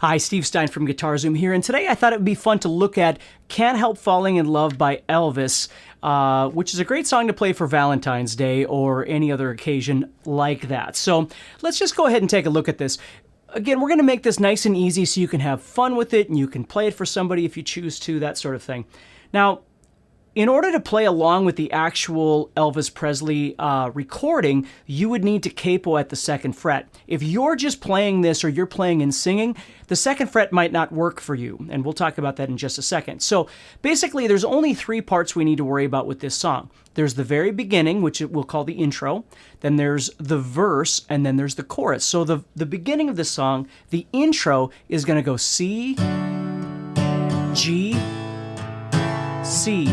Hi, Steve Stine from Guitar Zoom here, and today I thought it would be fun to look at Can't Help Falling in Love by Elvis, which is a great song to play for Valentine's Day or any other occasion like that. So let's just go ahead and take a look at this. Again, we're going to make this nice and easy so you can have fun with it and you can play it for somebody if you choose to, that sort of thing. Now, in order to play along with the actual Elvis Presley recording, you would need to capo at the second fret. If you're just playing this or you're playing and singing, the second fret might not work for you, and we'll talk about that in just a second. So basically, there's only three parts we need to worry about with this song. There's the very beginning, which we'll call the intro, then there's the verse, and then there's the chorus. So the beginning of the song, the intro, is going to go C, G, C.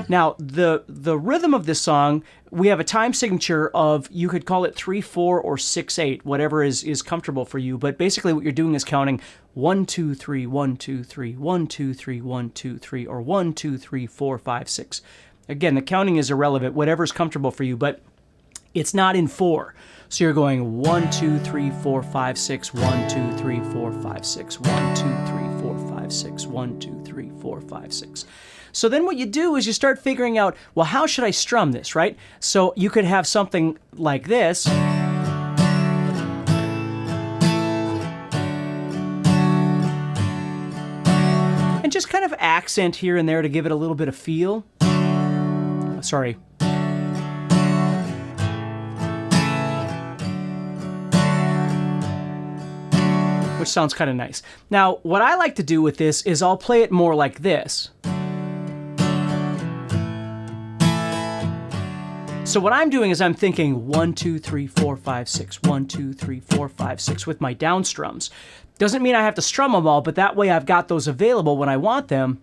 Now, the rhythm of this song, we have a time signature of, you could call it 3/4 or 6/8, whatever is comfortable for you. But basically what you're doing is counting 1, 2, 3, 1, 2, 3, 1, 2, 3, 1, 2, 3, or 1, 2, 3, 4, 5, 6. Again, the counting is irrelevant, whatever's comfortable for you, but it's not in 4. So you're going 1, 2, 3, 4, 5, 6, 1, 2, 3, 4, 5, 6, 1, 2, 3, 4, 5, 6, 1, 2, 3, 4, 5, 6. So then what you do is you start figuring out, well, how should I strum this, right? So you could have something like this. And just kind of accent here and there to give it a little bit of feel. Sorry. Which sounds kind of nice. Now, what I like to do with this is I'll play it more like this. So what I'm doing is I'm thinking 1, 2, 3, 4, 5, 6, 1, 2, 3, 4, 5, 6 with my down strums. Doesn't mean I have to strum them all, but that way I've got those available when I want them.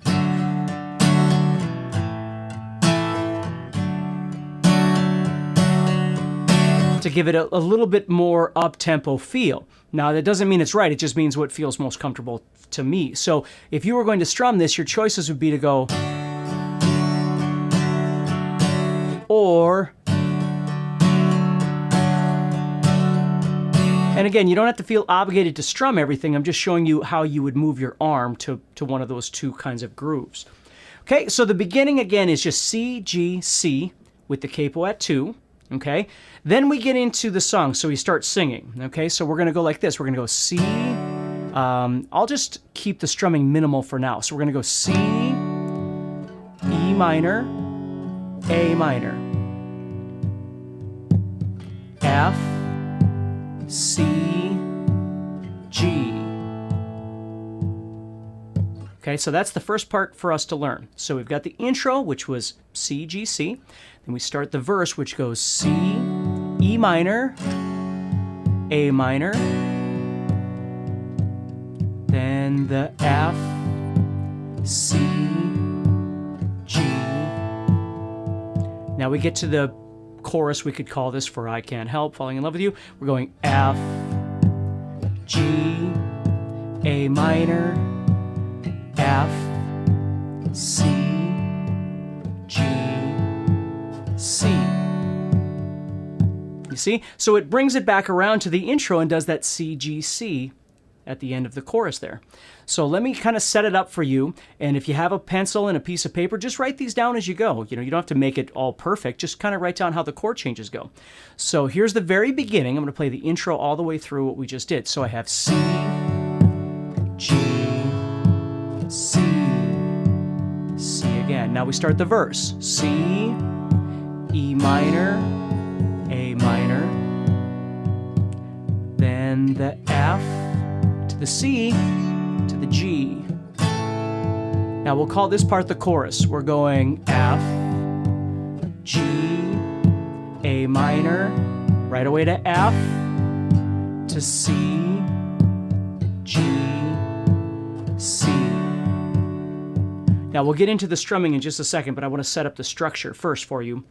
To give it a little bit more up-tempo feel. Now, that doesn't mean it's right, it just means what feels most comfortable to me. So if you were going to strum this, your choices would be to go, or, and again, you don't have to feel obligated to strum everything. I'm just showing you how you would move your arm to one of those two kinds of grooves. Okay, so the beginning again is just C, G, C with the capo at 2. Okay, then we get into the song, so we start singing. Okay, so we're going to go like this. We're going to go C. I'll just keep the strumming minimal for now. So we're going to go C, E minor, A minor, F, C, G. Okay, so that's the first part for us to learn. So we've got the intro, which was C, G, C. Then we start the verse, which goes C, E minor, A minor, then the F, C, G. Now we get to the chorus, we could call this for I Can't Help Falling in Love with You. We're going F, G, A minor, F, C, G, C. You see? So it brings it back around to the intro and does that C, G, C at the end of the chorus there. So let me kind of set it up for you, and if you have a pencil and a piece of paper, just write these down as you go. You know, you don't have to make it all perfect, just kind of write down how the chord changes go. So here's the very beginning. I'm going to play the intro all the way through what we just did. So I have C, G, C, C again. Now we start the verse. C, E minor, A minor, then the F to the C to the G. Now we'll call this part the chorus. We're going F, G, A minor, right away to F, to C, G, C. Now we'll get into the strumming in just a second, but I want to set up the structure first for you.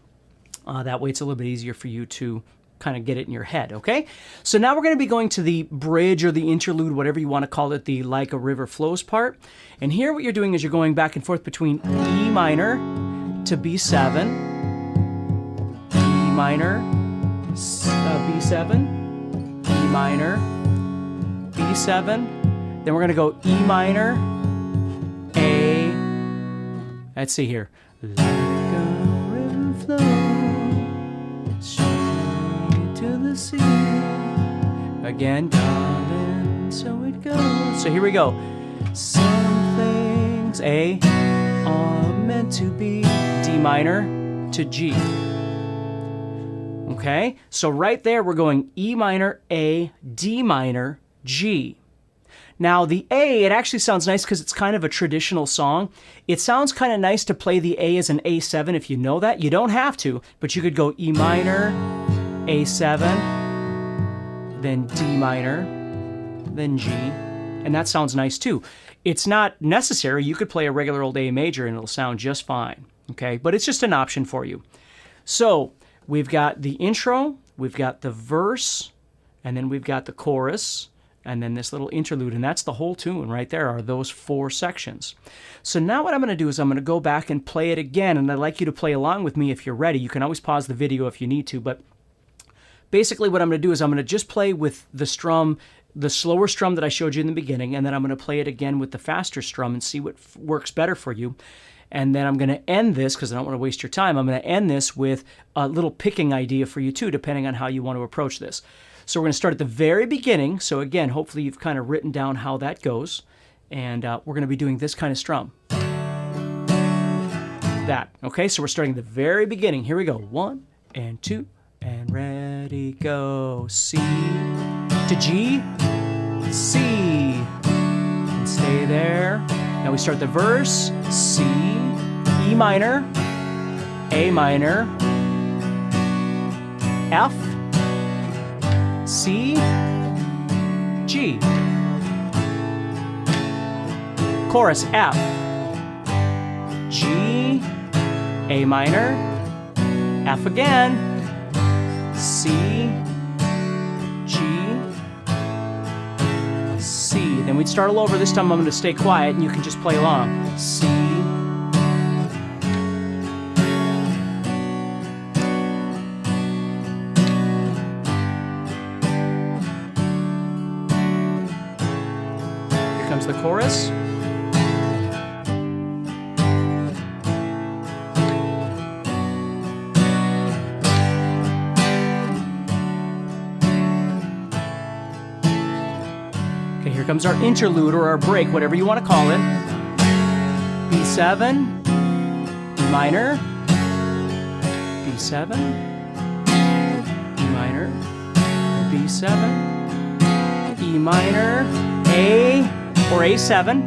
That way it's a little bit easier for you to kind of get it in your head, okay? So now we're going to be going to the bridge or the interlude, whatever you want to call it, the Like a River Flows part. And here what you're doing is you're going back and forth between E minor to B7, E minor, B7, E minor, B7, then we're going to go E minor, A, let's see here. Like a river flow, straight to the sea. Again, darling, so it goes. So here we go. Some things, A, are meant to be. D minor to G. Okay, so right there we're going E minor, A, D minor, G. Now the A, it actually sounds nice because it's kind of a traditional song. It sounds kind of nice to play the A as an A7 if you know that. You don't have to, but you could go E minor, A7, then D minor, then G, and that sounds nice too. It's not necessary. You could play a regular old A major and it'll sound just fine, okay? But it's just an option for you. So we've got the intro, we've got the verse, and then we've got the chorus, and then this little interlude, and that's the whole tune right there, are those 4 sections. So now what I'm going to do is I'm going to go back and play it again, and I'd like you to play along with me if you're ready. You can always pause the video if you need to, but basically what I'm going to do is I'm going to just play with the strum, the slower strum that I showed you in the beginning, and then I'm going to play it again with the faster strum and see what works better for you. And then I'm going to end this, because I don't want to waste your time, I'm going to end this with a little picking idea for you too, depending on how you want to approach this. So we're going to start at the very beginning. So again, hopefully you've kind of written down how that goes. And we're going to be doing this kind of strum. That. Okay, so we're starting at the very beginning. Here we go. 1 and 2 and ready, go. C to G, C. And stay there. Now we start the verse. C, E minor, A minor, F, C, G. Chorus, F, G, A minor, F again, C, G, C. Then we'd start all over. This time I'm going to stay quiet and you can just play along. C, the chorus. Okay, here comes our interlude or our break, whatever you want to call it. B7, E minor, B7, E minor, B7, E minor, A, or A7.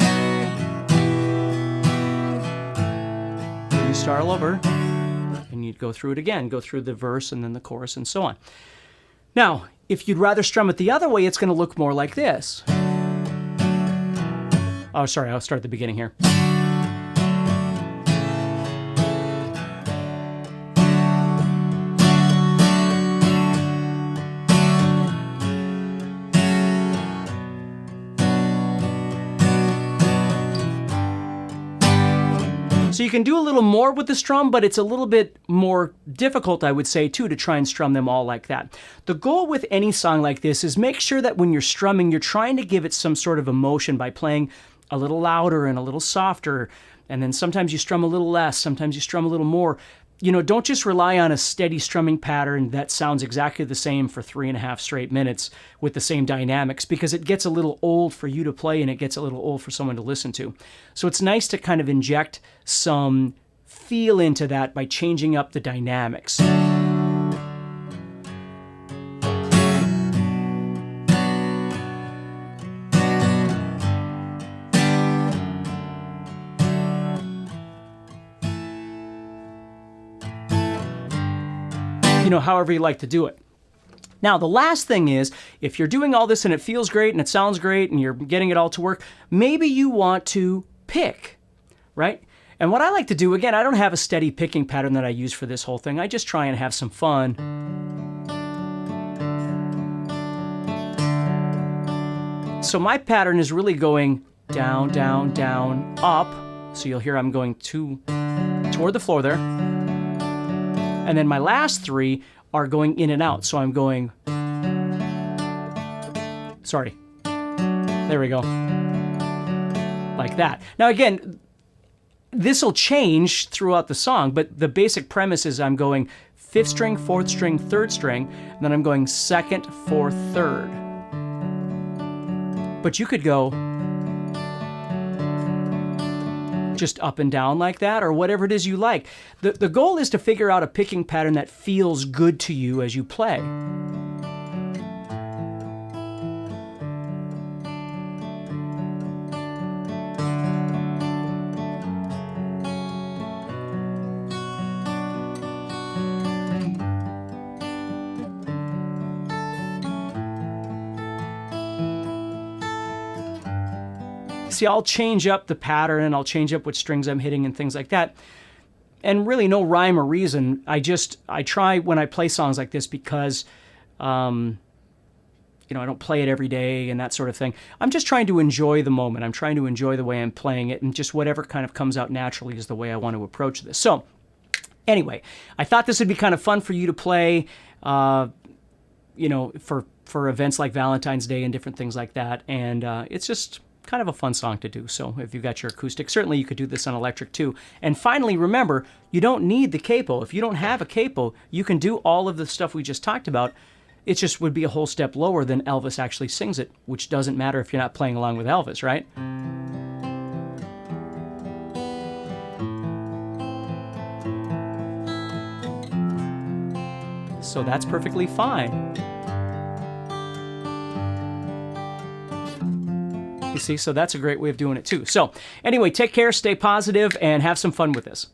Then you start all over, and you'd go through it again, go through the verse and then the chorus and so on. Now, if you'd rather strum it the other way, it's going to look more like this. Oh, sorry, I'll start at the beginning here. So you can do a little more with the strum, but it's a little bit more difficult, I would say, too, to try and strum them all like that. The goal with any song like this is make sure that when you're strumming, you're trying to give it some sort of emotion by playing a little louder and a little softer, and then sometimes you strum a little less, sometimes you strum a little more. You know, don't just rely on a steady strumming pattern that sounds exactly the same for 3.5 straight minutes with the same dynamics, because it gets a little old for you to play and it gets a little old for someone to listen to. So it's nice to kind of inject some feel into that by changing up the dynamics. You know, however you like to do it. Now, the last thing is, if you're doing all this and it feels great and it sounds great and you're getting it all to work, maybe you want to pick, right? And what I like to do, again, I don't have a steady picking pattern that I use for this whole thing. I just try and have some fun. So my pattern is really going down, down, down, up. So you'll hear I'm going toward the floor there. And then my last 3 are going in and out. So I'm going, sorry. There we go. Like that. Now again, this will change throughout the song, but the basic premise is I'm going 5th string, 4th string, 3rd string, and then I'm going 2nd, 4th, 3rd. But you could go just up and down like that, or whatever it is you like. The goal is to figure out a picking pattern that feels good to you as you play. See, I'll change up the pattern and I'll change up which strings I'm hitting and things like that. And really no rhyme or reason. I try when I play songs like this because, I don't play it every day and that sort of thing. I'm just trying to enjoy the moment. I'm trying to enjoy the way I'm playing it, and just whatever kind of comes out naturally is the way I want to approach this. So anyway, I thought this would be kind of fun for you to play, for events like Valentine's Day and different things like that. And it's just kind of a fun song to do. So if you've got your acoustic, certainly you could do this on electric too. And finally, remember, you don't need the capo. If you don't have a capo, you can do all of the stuff we just talked about. It just would be a whole step lower than Elvis actually sings it, which doesn't matter if you're not playing along with Elvis, right? So that's perfectly fine. You see, so that's a great way of doing it too. So anyway, take care, stay positive, and have some fun with this.